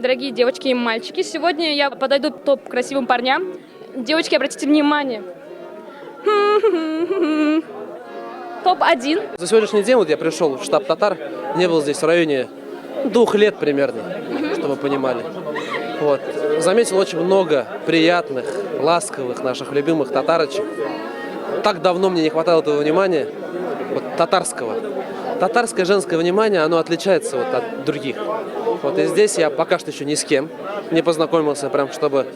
дорогие девочки и мальчики. Сегодня я подойду к топ красивым парням. Девочки, обратите внимание. Топ-1. За сегодняшний день вот я пришел в штаб «Татар», не был здесь в районе 2 лет примерно, чтобы вы понимали. Вот. Заметил очень много приятных, ласковых наших любимых татарочек. Так давно мне не хватало этого внимания, вот, татарского. Татарское женское внимание, оно отличается вот от других. Вот и здесь я пока что еще ни с кем не познакомился, прям чтобы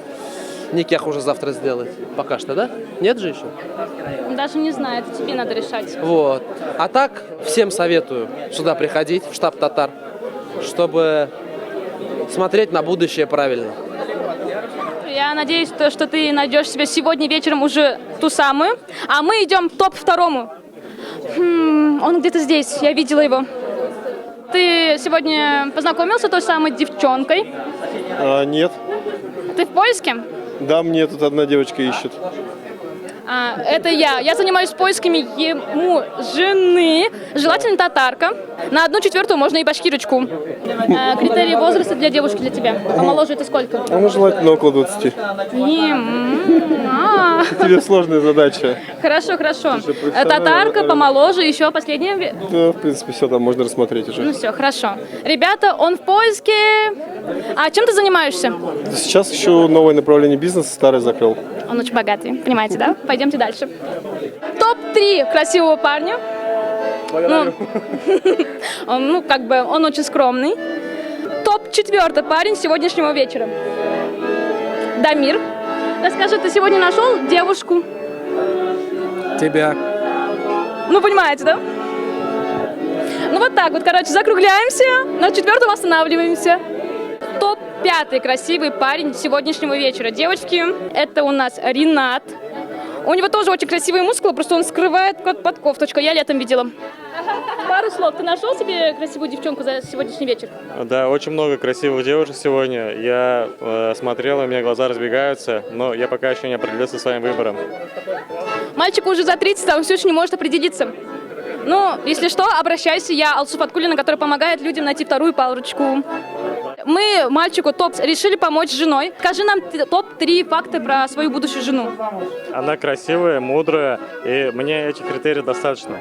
никях уже завтра сделать. Пока что, да? Нет же еще? Даже не знаю, это тебе надо решать. Вот. А так, всем советую сюда приходить, в штаб «Татар», чтобы смотреть на будущее правильно. Я надеюсь, что ты найдешь себе сегодня вечером уже ту самую. А мы идем к топ-2. Он где-то здесь, я видела его. Ты сегодня познакомился с той самой девчонкой? Нет. Ты в поиске? Да, мне тут одна девочка ищет. Это я. Я занимаюсь поисками ему жены, желательно татарка. На 1/4 можно и башкирочку. Критерии возраста для девушки для тебя. Помоложе это сколько? Ну, желательно около 20. Тебе сложная задача. Хорошо, хорошо. Татарка, помоложе, еще последнее. Да, в принципе, все там можно рассмотреть уже. Ну все, хорошо. Ребята, он в поиске. А чем ты занимаешься? Сейчас ищу новое направление бизнеса, старый закрыл. Он очень богатый, понимаете, да? Пойдемте дальше. Топ-3 красивого парня. Он очень скромный. Топ-4 парень сегодняшнего вечера. Дамир. Расскажи, ты сегодня нашел девушку? Тебя. Ну, понимаете, да? Ну, вот так вот, короче, закругляемся, на 4 останавливаемся. Топ-5 красивый парень сегодняшнего вечера. Девочки, это у нас Ринат. У него тоже очень красивые мускулы, просто он скрывает под кофточкой. Я летом видела. Пару слов. Ты нашел себе красивую девчонку за сегодняшний вечер? Да, очень много красивых девушек сегодня. Я смотрел, у меня глаза разбегаются, но я пока еще не определился со своим выбором. Мальчику уже за 30, а он все еще не может определиться. Ну, если что, обращайся. Я Алсу Фаткуллина, которая помогает людям найти вторую парочку. Мы мальчику решили помочь с женой. Скажи нам топ-3 факта про свою будущую жену. Она красивая, мудрая, и мне этих критериев достаточно.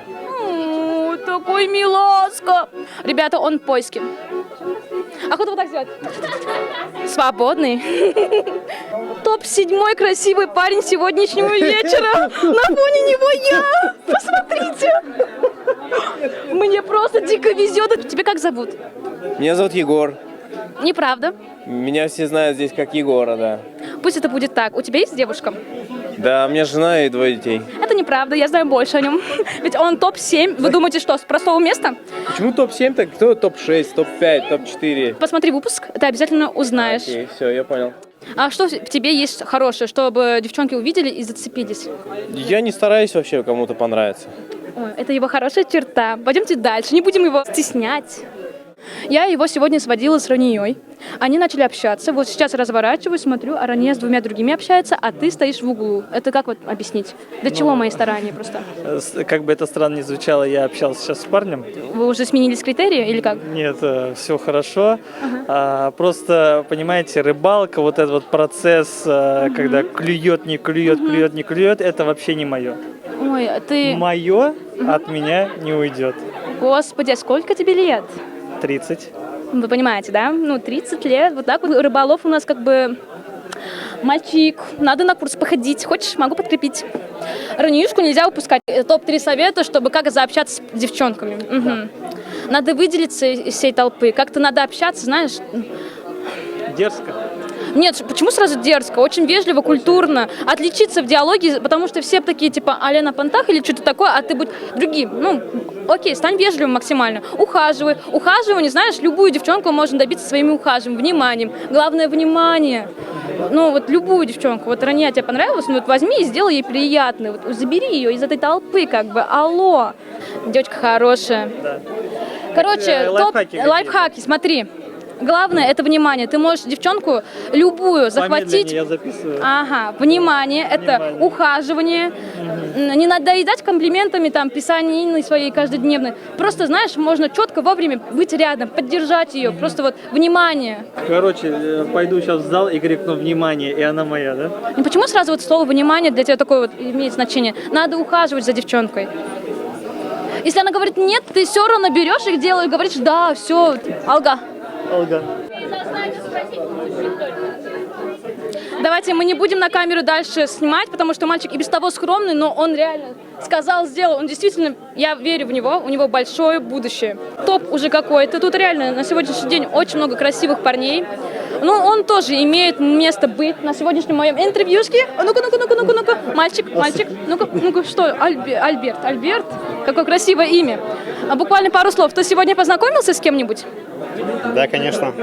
Такой миласка. Ребята, он в поиске. Охота вот так сделать. Свободный. Топ-7 красивый парень сегодняшнего вечера. На фоне него я. Посмотрите. Мне просто дико везет. Тебе как зовут? Меня зовут Егор. Неправда. Меня все знают здесь как Егора, да. Пусть это будет так. У тебя есть девушка? Да, у меня жена и 2 детей. Это неправда, я знаю больше о нем. Ведь он топ-7. Вы думаете, что, с простого места? Почему топ-7, так кто топ-6, топ-5, топ-4? Посмотри выпуск, ты обязательно узнаешь. Окей, все, я понял. А что в тебе есть хорошее, чтобы девчонки увидели и зацепились? Я не стараюсь вообще кому-то понравиться. Ой, это его хорошая черта. Пойдемте дальше, не будем его стеснять. Я его сегодня сводила с Ранией. Они начали общаться. Вот сейчас разворачиваюсь, смотрю, а Рания с 2 другими общается, а ты стоишь в углу. Это как вот объяснить? Для чего мои старания просто? Как бы это странно ни звучало, я общался сейчас с парнем. Вы уже сменились критерии или как? Нет, все хорошо. Просто, понимаете, рыбалка, вот этот вот процесс, когда клюет, не клюет, клюет, не клюет, это вообще не мое. Ой, ты... Мое от меня не уйдет. Господи, а сколько тебе лет? 30. Вы понимаете, да? 30 лет. Вот так вот рыболов у нас как бы мальчик. Надо на курс походить. Хочешь, могу подкрепить. Раниюшку нельзя упускать. Топ-3 совета, чтобы как заобщаться с девчонками. Угу. Надо выделиться из всей толпы. Как-то надо общаться, знаешь. Дерзко. Нет, почему сразу дерзко? Очень вежливо, культурно. Отличиться в диалоге, потому что все такие, типа, а-ля на понтах или что-то такое, а ты будь другим. Окей, стань вежливым максимально. Ухаживай. Ухаживание, знаешь, любую девчонку можно добиться своими ухаживанием, вниманием. Главное, внимание. Любую девчонку. Вот Рания тебе понравилась, возьми и сделай ей приятно. Забери ее из этой толпы, как бы. Алло. Девочка хорошая. Да. Короче, лайфхаки, лайфхаки, смотри. Главное это внимание. Ты можешь девчонку любую захватить. Помедленнее я записываю. Ага, внимание, это Внимание. ухаживание. Не надоедать комплиментами, там, писанины своей каждодневной. Просто, знаешь, можно четко вовремя быть рядом, поддержать ее. Просто вот внимание. Короче, пойду сейчас в зал и крикну «Внимание!» и она моя, да? И почему сразу вот слово внимание для тебя такое вот имеет значение? Надо ухаживать за девчонкой. Если она говорит нет, ты все равно берешь их, делаешь, говоришь да, все, алга. Олга. Давайте мы не будем на камеру дальше снимать, потому что мальчик и без того скромный, но он реально сказал, сделал. Он действительно, я верю в него, у него большое будущее. Топ уже какой-то. Тут реально на сегодняшний день очень много красивых парней. Ну, он тоже имеет место быть на сегодняшнем моем интервьюшке. Ну-ка, ну-ка, ну-ка, ну-ка, ну-ка. Мальчик, ну-ка, ну-ка, что? Альберт. Какое красивое имя. Буквально пару слов. Ты сегодня познакомился с кем-нибудь? Да, конечно.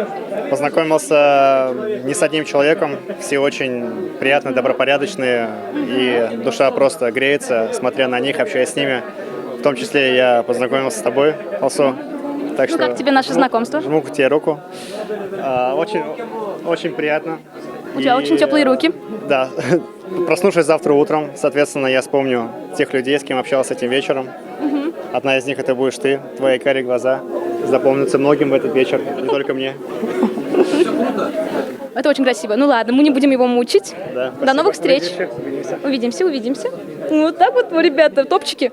Познакомился не с одним человеком. Все очень приятные, добропорядочные. И душа просто греется, смотря на них, общаясь с ними. В том числе я познакомился с тобой, Алсу. Так Ну, как тебе наше знакомство? Жму тебе руку. Очень, очень приятно. У тебя очень теплые руки. Да. Проснувшись завтра утром, соответственно, я вспомню тех людей, с кем общался этим вечером. Одна из них это будешь ты, твои карие глаза. Запомнятся многим в этот вечер, не только мне. Это очень красиво. Ну ладно, мы не будем его мучить. Да, До новых встреч. Увидимся. Увидимся. Вот так вот, ребята, топчики.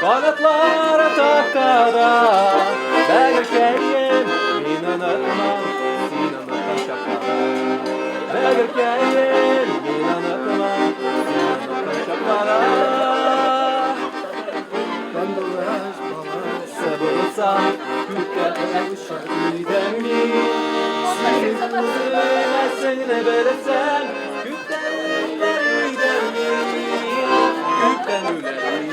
Kanatlara takada Belirkeyen inanatmam Sinanatan şakada Belirkeyen inanatmam Sinanatan şakada Ben dolaş bana sabırsa Kütten uşak üydemli Senin kızına seninle belirsen Kütten üydemli Kütten üydemli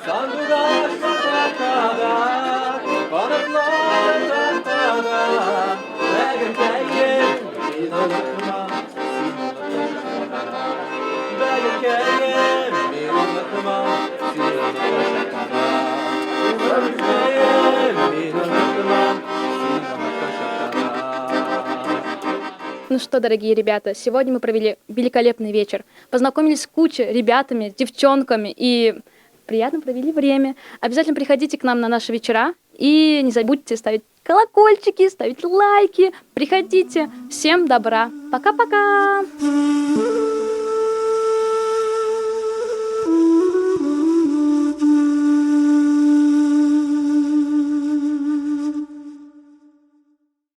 Sandugaçta kadar, kanatlardan kadar Belirkeyen inanatmam, Belirkeyen inanatmam, Belirkeyen inanatmam, Ну что, дорогие ребята, сегодня мы провели великолепный вечер. Познакомились с кучей ребятами, девчонками и приятно провели время. Обязательно приходите к нам на наши вечера и не забудьте ставить колокольчики, ставить лайки. Приходите. Всем добра. Пока-пока.